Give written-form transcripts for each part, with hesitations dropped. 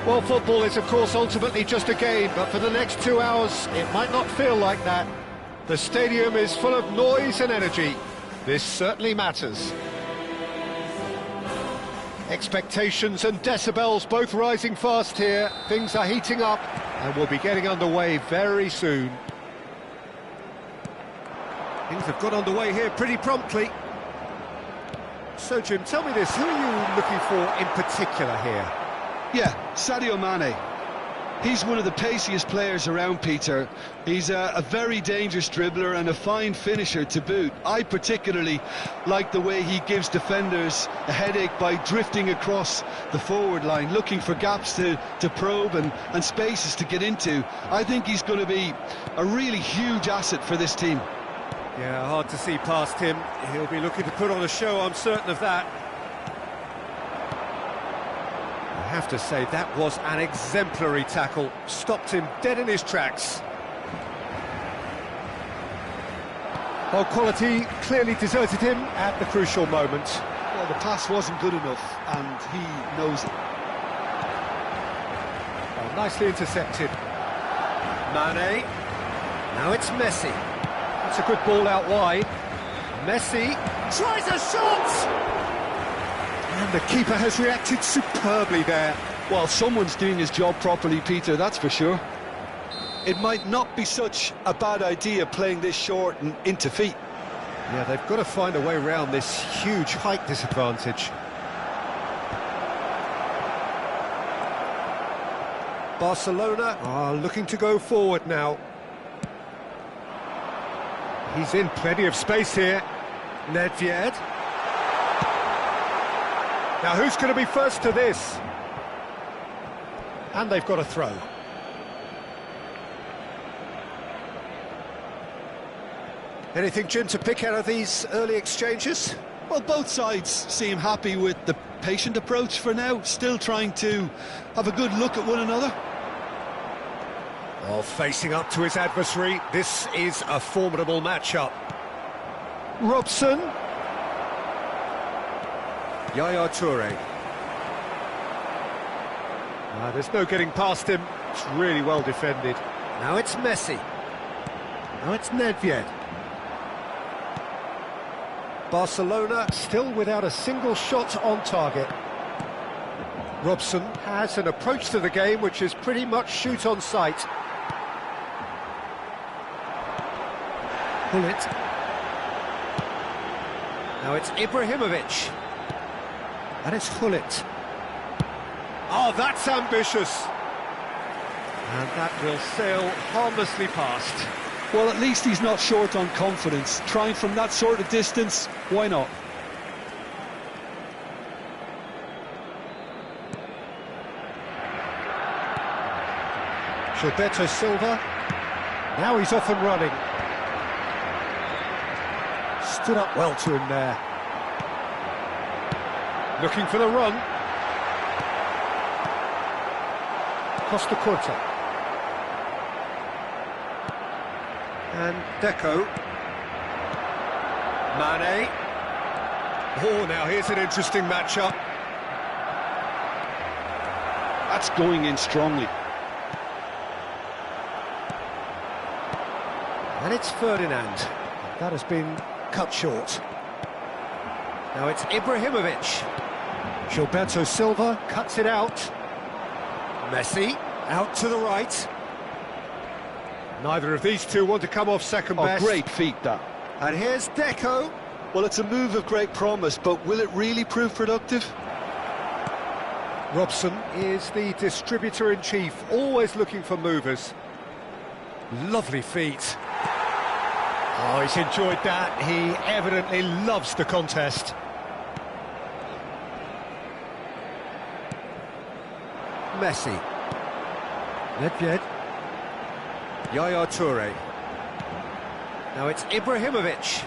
Well, football is, of course, ultimately just a game, but for the next 2 hours, it might not feel like that. The stadium is full of noise and energy. This certainly matters. Expectations and decibels both rising fast here. Things are heating up, and we'll be getting underway very soon. Things have got underway here pretty promptly. So, Jim, tell me this, who are you looking for in particular here? Yeah, Sadio Mane. He's one of the paciest players around, Peter. He's a very dangerous dribbler and a fine finisher to boot. I particularly like the way he gives defenders a headache by drifting across the forward line, looking for gaps to probe and spaces to get into. I think he's going to be a really huge asset for this team. Yeah, hard to see past him. He'll be looking to put on a show, I'm certain of that. I have to say, that was an exemplary tackle. Stopped him dead in his tracks. Well, quality clearly deserted him at the crucial moment. Well, the pass wasn't good enough, and he knows it. Oh, nicely intercepted. Mane. Now it's Messi. That's a good ball out wide. Messi tries a shot! And the keeper has reacted superbly there. Well, someone's doing his job properly, Peter, that's for sure. It might not be such a bad idea playing this short and into feet. Yeah, they've got to find a way around this huge height disadvantage. Barcelona are looking to go forward now. He's in plenty of space here. Nedved. Now, who's going to be first to this? And they've got a throw. Anything, Jim, to pick out of these early exchanges? Well, both sides seem happy with the patient approach for now, still trying to have a good look at one another. Oh, facing up to his adversary, this is a formidable matchup. Robson. Yaya Toure. There's no getting past him. It's really well defended. Now it's Messi. Now it's Nedved. Barcelona still without a single shot on target. Robson has an approach to the game which is pretty much shoot on sight. Pull it. Now it's Ibrahimovic. And it's Hullet. Oh, that's ambitious. And that will sail harmlessly past. Well, at least he's not short on confidence. Trying from that sort of distance, why not? Gilberto Silva. Now he's off and running. Stood up well to him there. Looking for the run. Costa Curta. And Deco. Mane. Oh, now here's an interesting matchup. That's going in strongly. And it's Ferdinand. That has been cut short. Now it's Ibrahimovic. Gilberto Silva cuts it out. Messi out to the right. Neither of these two want to come off second best. Great feat, that. And here's Deco. Well, it's a move of great promise, but will it really prove productive? Robson is the distributor-in-chief, always looking for movers. Lovely feet. Oh, he's enjoyed that. He evidently loves the contest. Messi. Nedved. Yaya Toure. Now it's Ibrahimovic.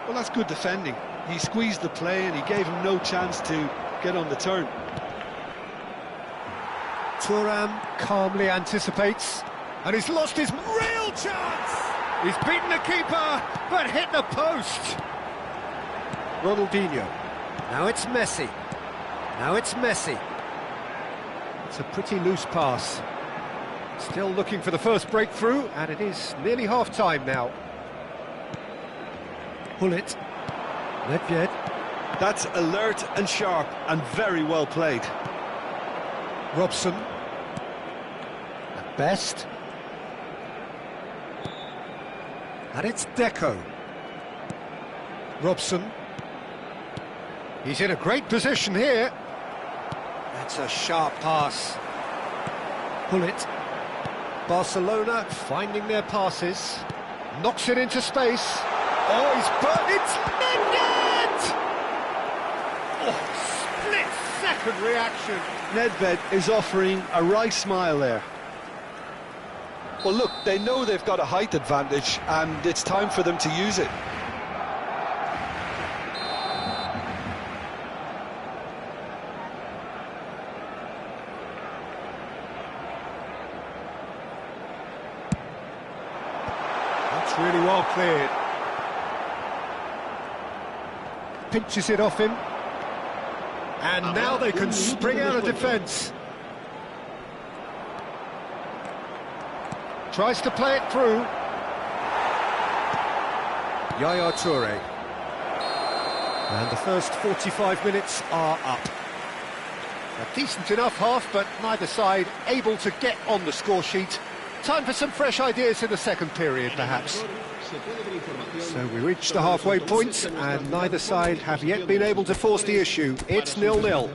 Well, that's good defending. He squeezed the play and he gave him no chance to get on the turn. Thuram calmly anticipates. And he's lost his real chance! He's beaten the keeper, but hit the post. Ronaldinho. Now it's Messi. Now it's Messi. It's a pretty loose pass. Still looking for the first breakthrough, and it is nearly half-time now. Hullet. Nedved. That's alert and sharp and very well played. Robson. At best. And it's Deco. Robson. He's in a great position here. That's a sharp pass. Hullet. Barcelona finding their passes. Knocks it into space. Oh, he's burnt. It's Nedved! Oh, split-second reaction. Nedved is offering a wry smile there. Well, look, they know they've got a height advantage, and it's time for them to use it. That's really well cleared. Pinches it off him. And now they can spring out of defence. Tries to play it through. Yaya Toure. And the first 45 minutes are up. A decent enough half, but neither side able to get on the score sheet. Time for some fresh ideas in the second period, perhaps. So we reached the halfway point, and neither side have yet been able to force the issue. It's 0-0.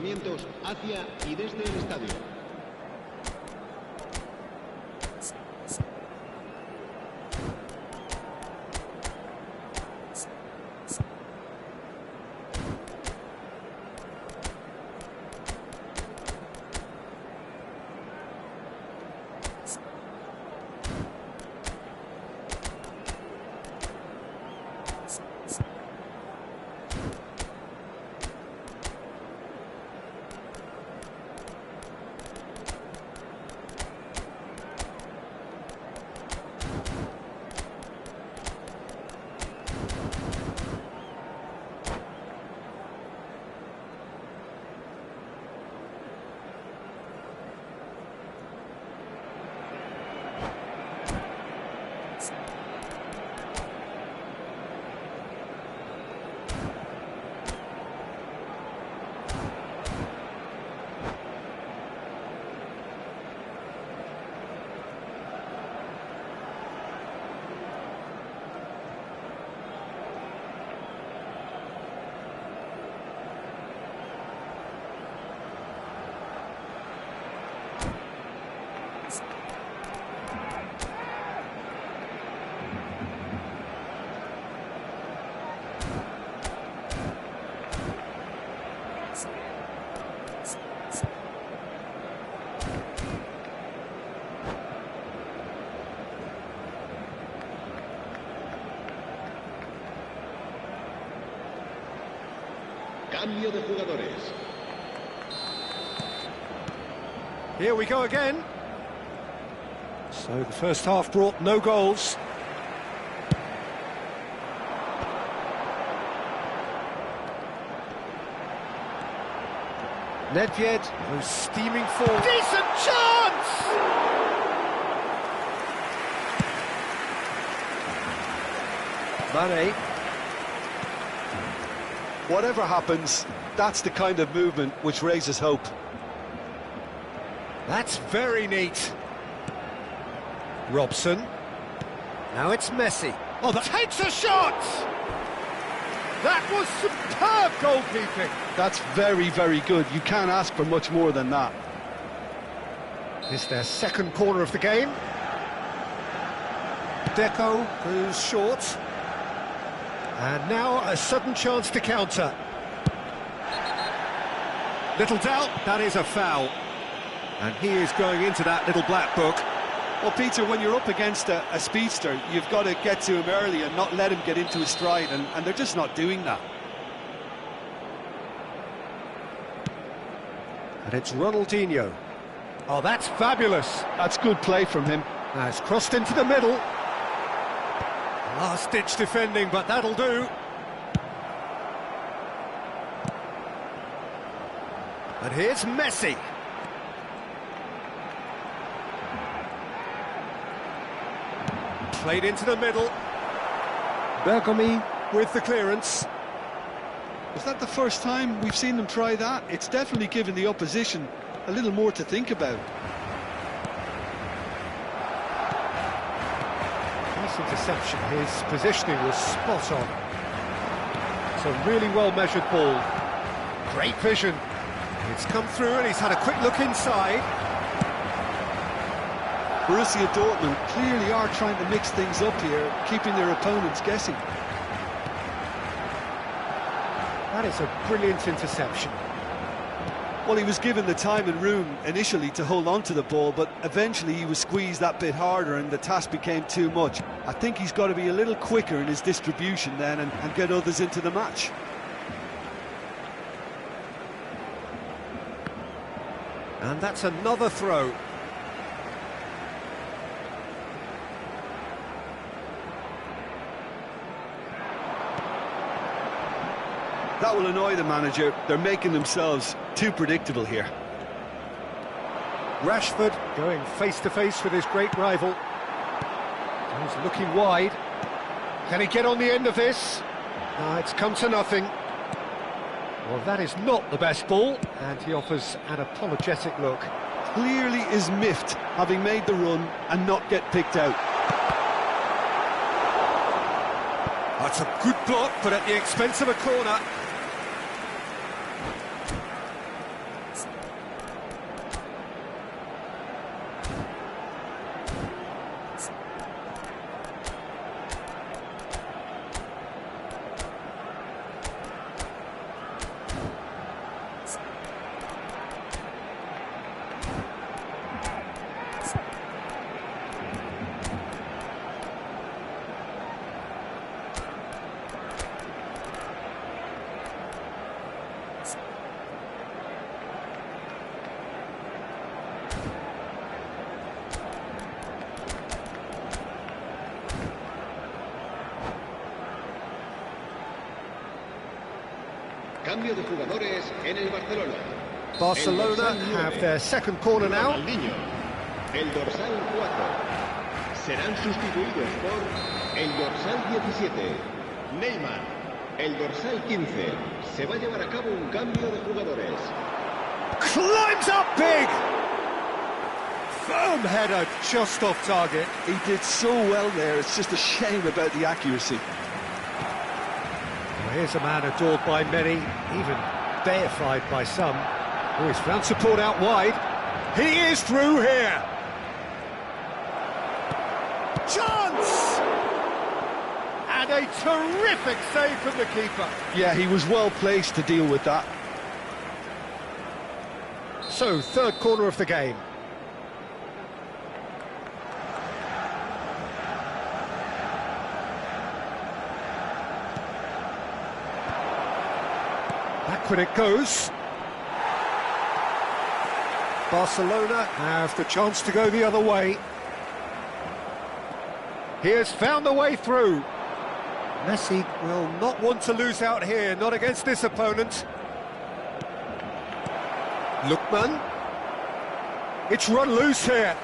Cambio de jugadores. Here we go again. So the first half brought no goals. Nedved goes steaming forward. Decent chance! Mane. Whatever happens, that's the kind of movement which raises hope. That's very neat. Robson. Now it's Messi. Oh, that takes a shot! That was superb goalkeeping. That's very, very good. You can't ask for much more than that. This is their second corner of the game. Deco goes short. And now a sudden chance to counter. Little doubt, that is a foul. And he is going into that little black book. Well, Peter, when you're up against a speedster, you've got to get to him early and not let him get into his stride, and they're just not doing that. And it's Ronaldinho. Oh, that's fabulous. That's good play from him. Now it's crossed into the middle. Last-ditch defending, but that'll do. And here's Messi. Played into the middle. Bergomi with the clearance. Is that the first time we've seen them try that? It's definitely given the opposition a little more to think about. Nice interception. His positioning was spot on. It's a really well-measured ball. Great vision. It's come through and he's had a quick look inside. Borussia Dortmund clearly are trying to mix things up here, keeping their opponents guessing. That is a brilliant interception. Well, he was given the time and room initially to hold on to the ball, but eventually he was squeezed that bit harder and the task became too much. I think he's got to be a little quicker in his distribution then and get others into the match. And that's another throw. That will annoy the manager. They're making themselves too predictable here. Rashford going face-to-face with his great rival. He's looking wide. Can he get on the end of this? It's come to nothing. Well, that is not the best ball, and he offers an apologetic look. Clearly is miffed, having made the run and not get picked out. That's a good block, but at the expense of a corner. Cambio de jugadores en el Barcelona. Barcelona have their second corner now. Ronaldinho, el dorsal 4. Serán sustituidos por el dorsal 17. Neymar, el dorsal 15. Se va a llevar a cabo un cambio de jugadores. Climbs up big! Firm header, just off target. He did so well there, it's just a shame about the accuracy. Well, here's a man adored by many, even deified by some. Oh, he's found support out wide. He is through here! Chance! And a terrific save from the keeper. Yeah, he was well placed to deal with that. So, third corner of the game. Backward it goes. Barcelona have the chance to go the other way. He has found the way through. Messi will not want to lose out here, not against this opponent. Lookman. It's run loose here.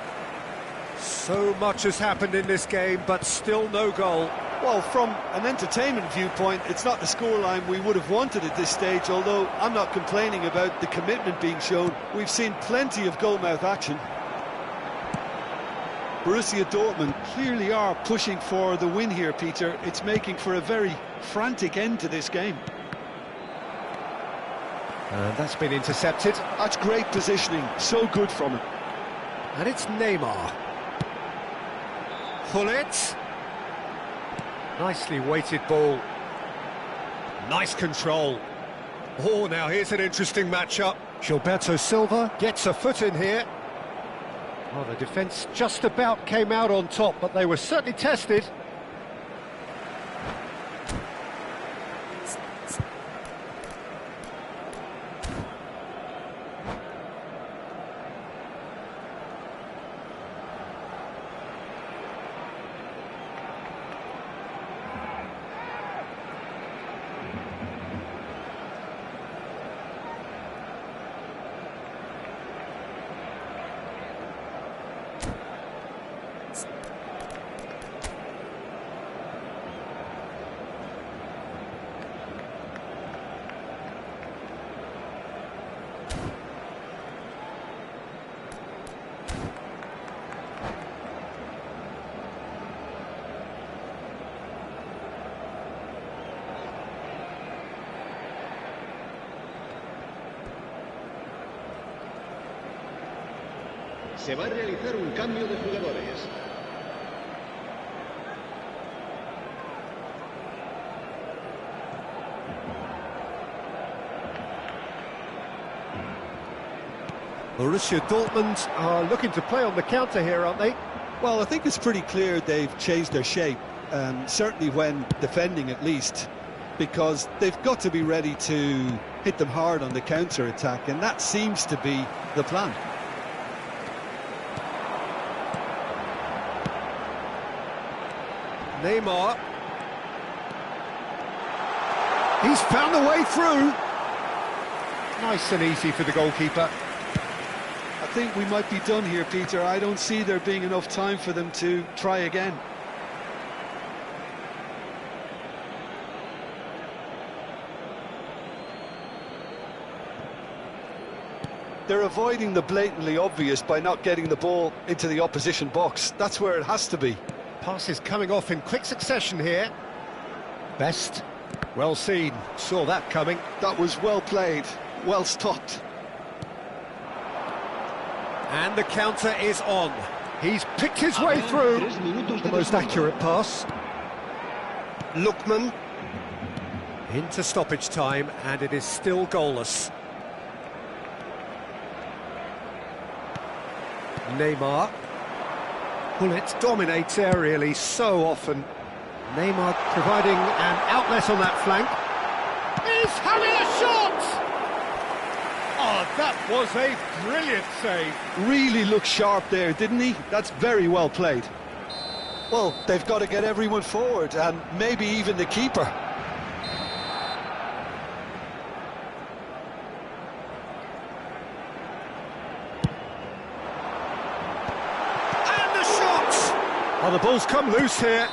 So much has happened in this game, but still no goal. Well, from an entertainment viewpoint, it's not the scoreline we would have wanted at this stage, although I'm not complaining about the commitment being shown. We've seen plenty of goalmouth action. Borussia Dortmund clearly are pushing for the win here, Peter. It's making for a very frantic end to this game. And that's been intercepted. That's great positioning, so good from him. And it's Neymar. Gullit. Nicely weighted ball. Nice control. Oh, now here's an interesting matchup. Gilberto Silva gets a foot in here. Well, the defence just about came out on top, but they were certainly tested. Se va a realizar un cambio de jugadores. Borussia Dortmund are looking to play on the counter here, aren't they? Well, I think it's pretty clear they've changed their shape, certainly when defending at least, because they've got to be ready to hit them hard on the counter-attack, and that seems to be the plan. Neymar. He's found the way through. Nice and easy for the goalkeeper. I think we might be done here, Peter. I don't see there being enough time for them to try again. They're avoiding the blatantly obvious by not getting the ball into the opposition box. That's where it has to be. Passes coming off in quick succession here. Best. Well seen. Saw that coming. That was well played, well stopped. And the counter is on. He's picked his way through. The most accurate pass. Lookman. Into stoppage time, and it is still goalless. Neymar. Bullet dominates aerially so often. Neymar providing an outlet on that flank. He's having a shot! Oh, that was a brilliant save. Really looked sharp there, didn't he? That's very well played. Well, they've got to get everyone forward, and maybe even the keeper. And the shot! Oh, the ball's come loose here.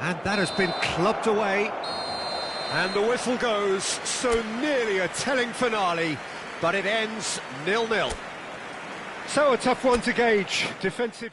And that has been clubbed away. And the whistle goes, so nearly a telling finale, but it ends 0-0. So a tough one to gauge. Defensive...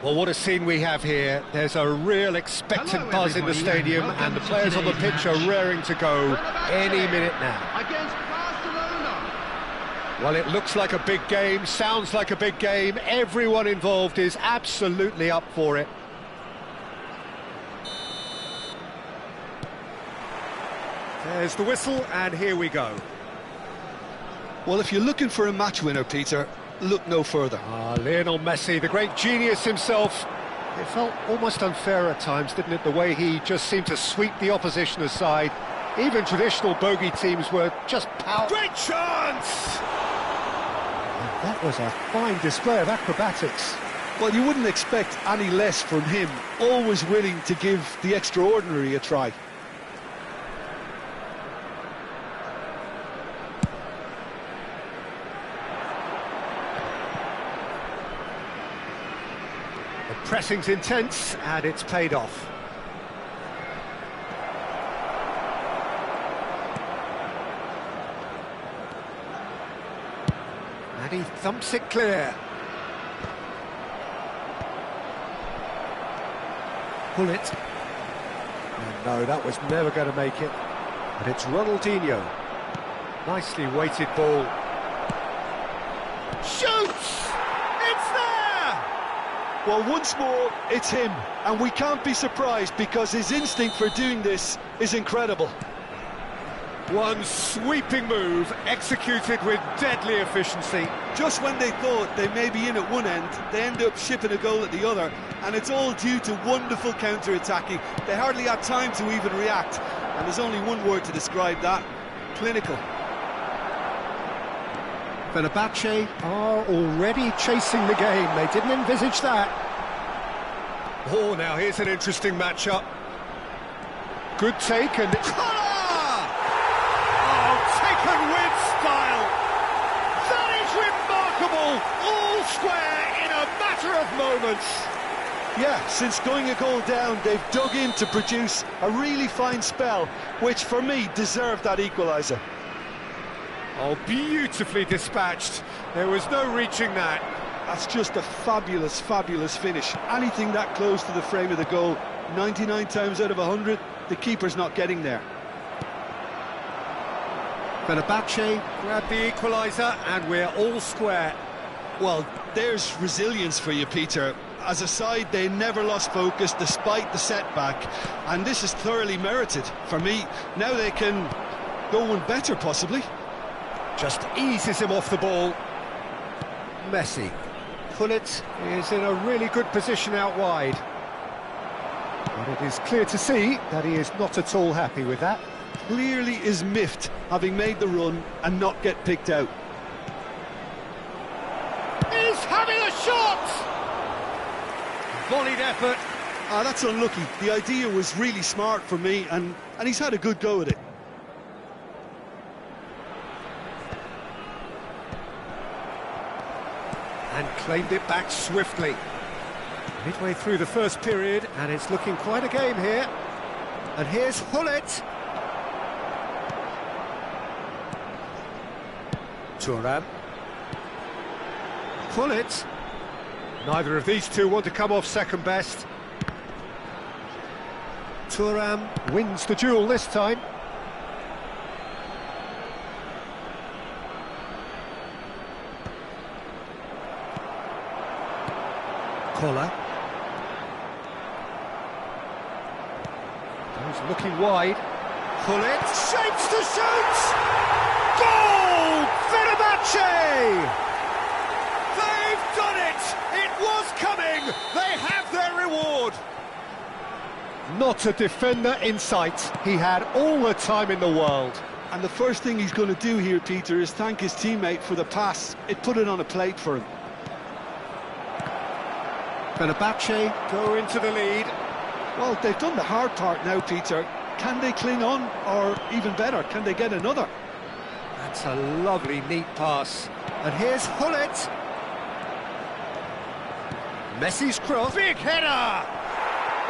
Well, what a scene we have here. There's a real expectant buzz in the stadium, and the players on the pitch are raring to go any minute now. Against Barcelona. Well, it looks like a big game, sounds like a big game. Everyone involved is absolutely up for it. There's the whistle, and here we go. Well, if you're looking for a match winner, Peter, look no further. Lionel Messi, the great genius himself. It felt almost unfair at times, didn't it, the way he just seemed to sweep the opposition aside. Even traditional bogey teams were just power. Great chance! And that was a fine display of acrobatics. Well, you wouldn't expect any less from him, always willing to give the extraordinary a try. The pressing's intense, and it's paid off. And he thumps it clear. Pull it. And no, that was never going to make it. But it's Ronaldinho. Nicely weighted ball. Shoots! It's there! Well, once more, it's him, and we can't be surprised because his instinct for doing this is incredible. One sweeping move, executed with deadly efficiency. Just when they thought they may be in at one end, they end up shipping a goal at the other, and it's all due to wonderful counter-attacking. They hardly had time to even react, and there's only one word to describe that: clinical. Fenerbahce are already chasing the game. They didn't envisage that. Oh, now here's an interesting matchup. Good take and... Oh, taken with style. That is remarkable. All square in a matter of moments. Yeah, since going a goal down, they've dug in to produce a really fine spell, which for me deserved that equaliser. Oh, beautifully dispatched. There was no reaching that. That's just a fabulous, fabulous finish. Anything that close to the frame of the goal, 99 times out of 100, the keeper's not getting there. Fenerbahce grab the equaliser, and we're all square. Well, there's resilience for you, Peter. As a side, they never lost focus despite the setback, and this is thoroughly merited. For me, now they can go one better, possibly. Just eases him off the ball. Messi. Gullit is in a really good position out wide. But it is clear to see that he is not at all happy with that. Clearly is miffed, having made the run and not get picked out. He's having a shot! Volleyed effort. That's unlucky. The idea was really smart for me, and he's had a good go at it. And claimed it back swiftly. Midway through the first period, and it's looking quite a game here. And here's Gullit. Thuram. Gullit. Neither of these two want to come off second best. Thuram wins the duel this time. Koller. He's looking wide. Gullit shapes to shoot! Goal! Fenerbahce! They've done it! It was coming! They have their reward! Not a defender in sight. He had all the time in the world. And the first thing he's going to do here, Peter, is thank his teammate for the pass. It put it on a plate for him. Fenerbahce go into the lead. Well, they've done the hard part now, Peter. Can they cling on, or even better, can they get another? That's a lovely, neat pass. And here's Gullit. Messi's cross. Big header!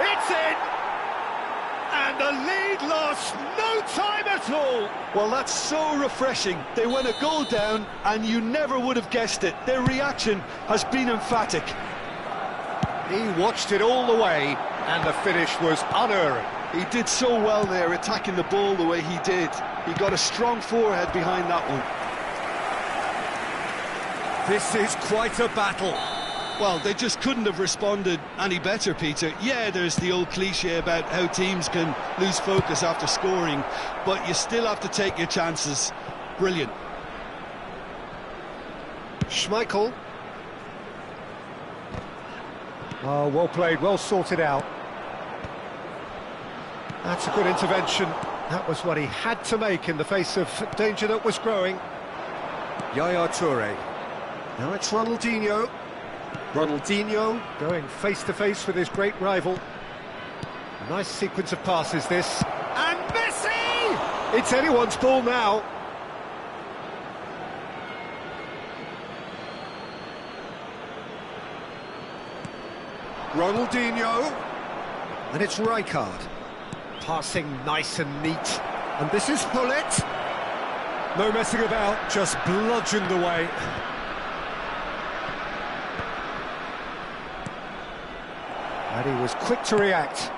It's in! And the lead lost no time at all. Well, that's so refreshing. They went a goal down, and you never would have guessed it. Their reaction has been emphatic. He watched it all the way, and the finish was unerring. He did so well there, attacking the ball the way he did. He got a strong forehead behind that one. This is quite a battle. Well, they just couldn't have responded any better, Peter. Yeah, there's the old cliche about how teams can lose focus after scoring, but you still have to take your chances. Brilliant. Schmeichel. Oh, well played, well sorted out. That's a good intervention. That was what he had to make in the face of danger that was growing. Yaya Toure. Now it's Ronaldinho. Ronaldinho going face-to-face with his great rival. A nice sequence of passes, this. And Messi! It's anyone's ball now. Ronaldinho. And it's Rijkaard. Passing nice and neat. And this is Gullit. No messing about, just bludgeoned away. And he was quick to react.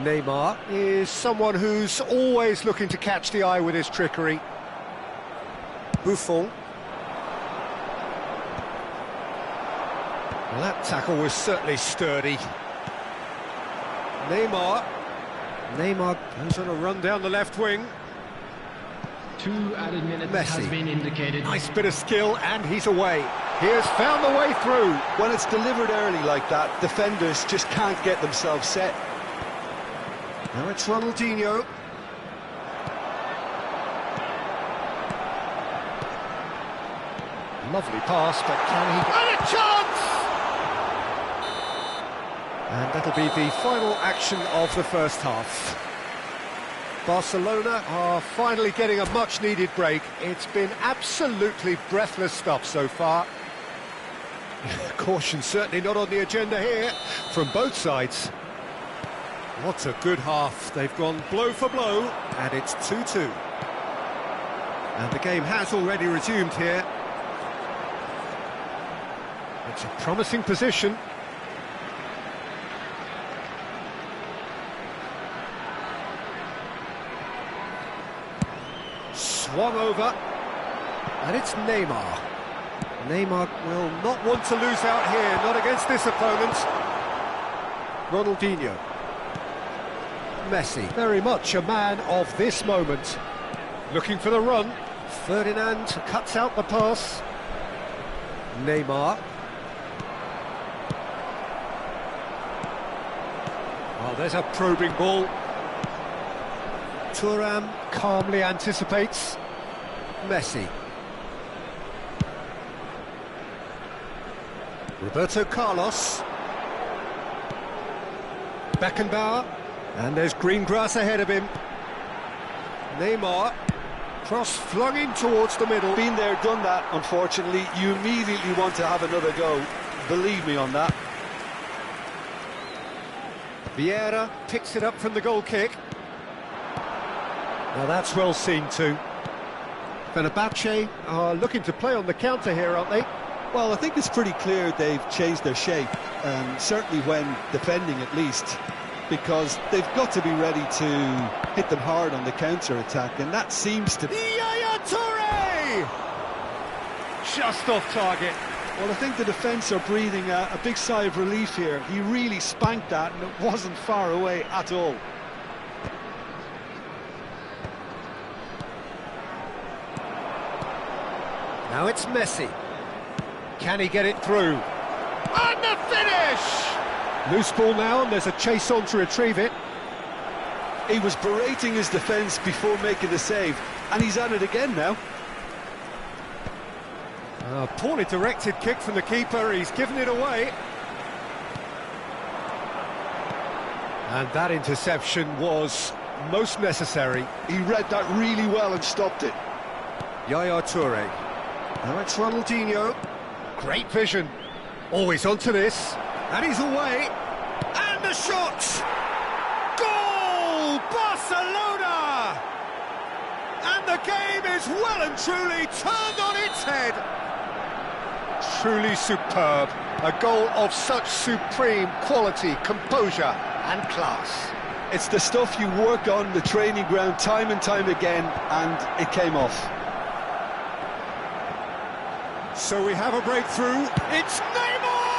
Neymar is someone who's always looking to catch the eye with his trickery. Buffon. Well, that tackle was certainly sturdy. Neymar goes on a run down the left wing. 2 added minutes Messi. has been indicated. Nice bit of skill, and he's away. He has found the way through. When it's delivered early like that, defenders just can't get themselves set. Now it's Ronaldinho. Lovely pass, but can he... And a chance! And that'll be the final action of the first half. Barcelona are finally getting a much-needed break. It's been absolutely breathless stuff so far. Caution certainly not on the agenda here from both sides. What a good half. They've gone blow for blow, and it's 2-2. And the game has already resumed here. It's a promising position. Swung over, and it's Neymar. Neymar will not want to lose out here, not against this opponent. Ronaldinho. Messi, very much a man of this moment. Looking for the run. Ferdinand cuts out the pass. Neymar. Oh, there's a probing ball. Thuram calmly anticipates. Messi. Roberto Carlos. Beckenbauer. And there's green grass ahead of him. Neymar. Cross flung in towards the middle. Been there, done that, unfortunately. You immediately want to have another go. Believe me on that. Vieira picks it up from the goal kick. Now that's well seen too. Fenerbahce are looking to play on the counter here, aren't they? Well, I think it's pretty clear they've changed their shape, certainly when defending at least, because they've got to be ready to hit them hard on the counter-attack, and that seems to... Yaya Toure! Just off target. Well, I think the defence are breathing a big sigh of relief here. He really spanked that, and it wasn't far away at all. Now it's Messi. Can he get it through? And the finish! Loose ball now, and there's a chase on to retrieve it. He was berating his defence before making the save, and he's at it again now. A poorly directed kick from the keeper, he's given it away. And that interception was most necessary. He read that really well and stopped it. Yaya Toure. Now it's Ronaldinho. Great vision. Always onto this. And he's away. And the shot! Goal! Barcelona! And the game is well and truly turned on its head. Truly superb. A goal of such supreme quality, composure and class. It's the stuff you work on the training ground time and time again, and it came off. So we have a breakthrough. It's Neymar!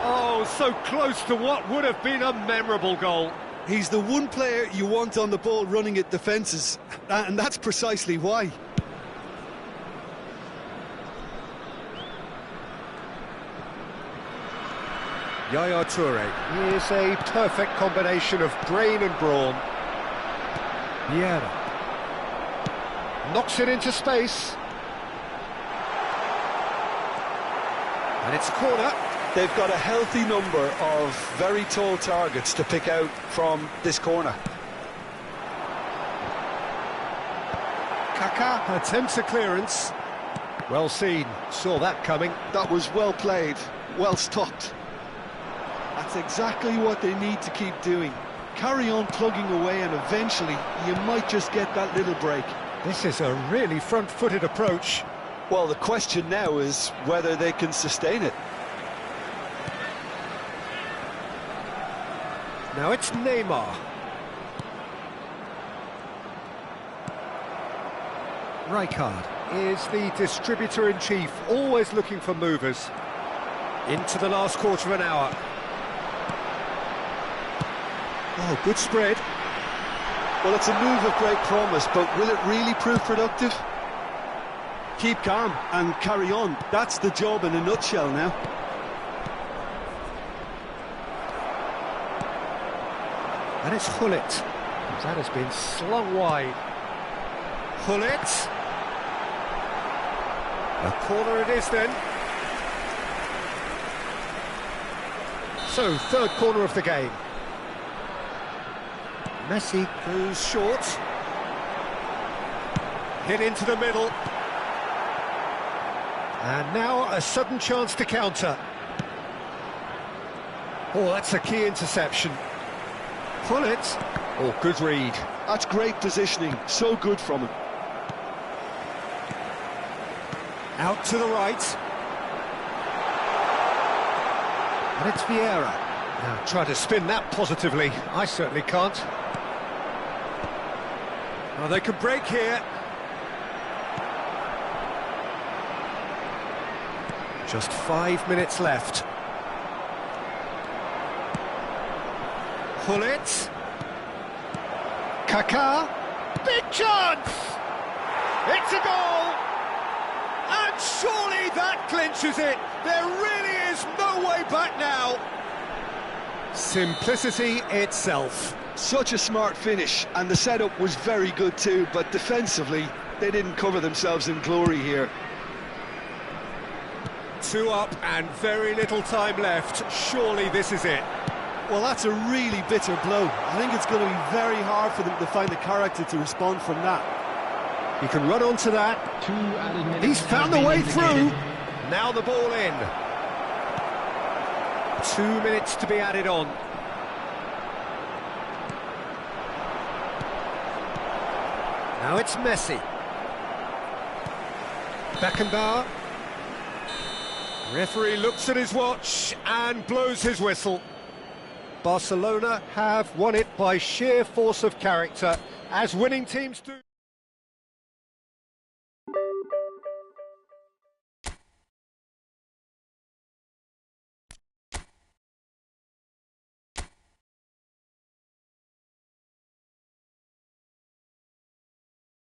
Oh, so close to what would have been a memorable goal. He's the one player you want on the ball running at defences, and that's precisely why. Yaya Toure is a perfect combination of brain and brawn. Vieira knocks it into space. And it's a corner. They've got a healthy number of very tall targets to pick out from this corner. Kaká attempts a clearance. Well seen, saw that coming. That was well played, well stopped. That's exactly what they need to keep doing. Carry on plugging away, and eventually you might just get that little break. This is a really front-footed approach. Well, the question now is whether they can sustain it. Now it's Neymar. Rijkaard is the distributor-in-chief, always looking for movers. Into the last quarter of an hour. Oh, good spread. Well, it's a move of great promise, but will it really prove productive? Keep calm and carry on. That's the job in a nutshell now. And it's Gullit. That has been slung wide. Gullit. A corner it is then. So, third corner of the game. Messi goes short. Hit into the middle. And now a sudden chance to counter. Oh, that's a key interception. Gullit. Oh, good read. That's great positioning, so good from him. Out to the right. And it's Vieira. Now try to spin that positively. I certainly can't. Well, they could break here. Just 5 minutes left. Gullit. Kaká. Big chance! It's a goal! And surely that clinches it. There really is no way back now. Simplicity itself. Such a smart finish, and the setup was very good too, but defensively, they didn't cover themselves in glory here. 2 up and very little time left. Surely this is it. Well, that's a really bitter blow. I think it's going to be very hard for them to find the character to respond from that. He can run onto that. 2 added minutes. He's found the way through. Now the ball in. 2 minutes to be added on. Now it's Messi. Beckenbauer. Referee looks at his watch and blows his whistle. Barcelona have won it by sheer force of character, as winning teams do.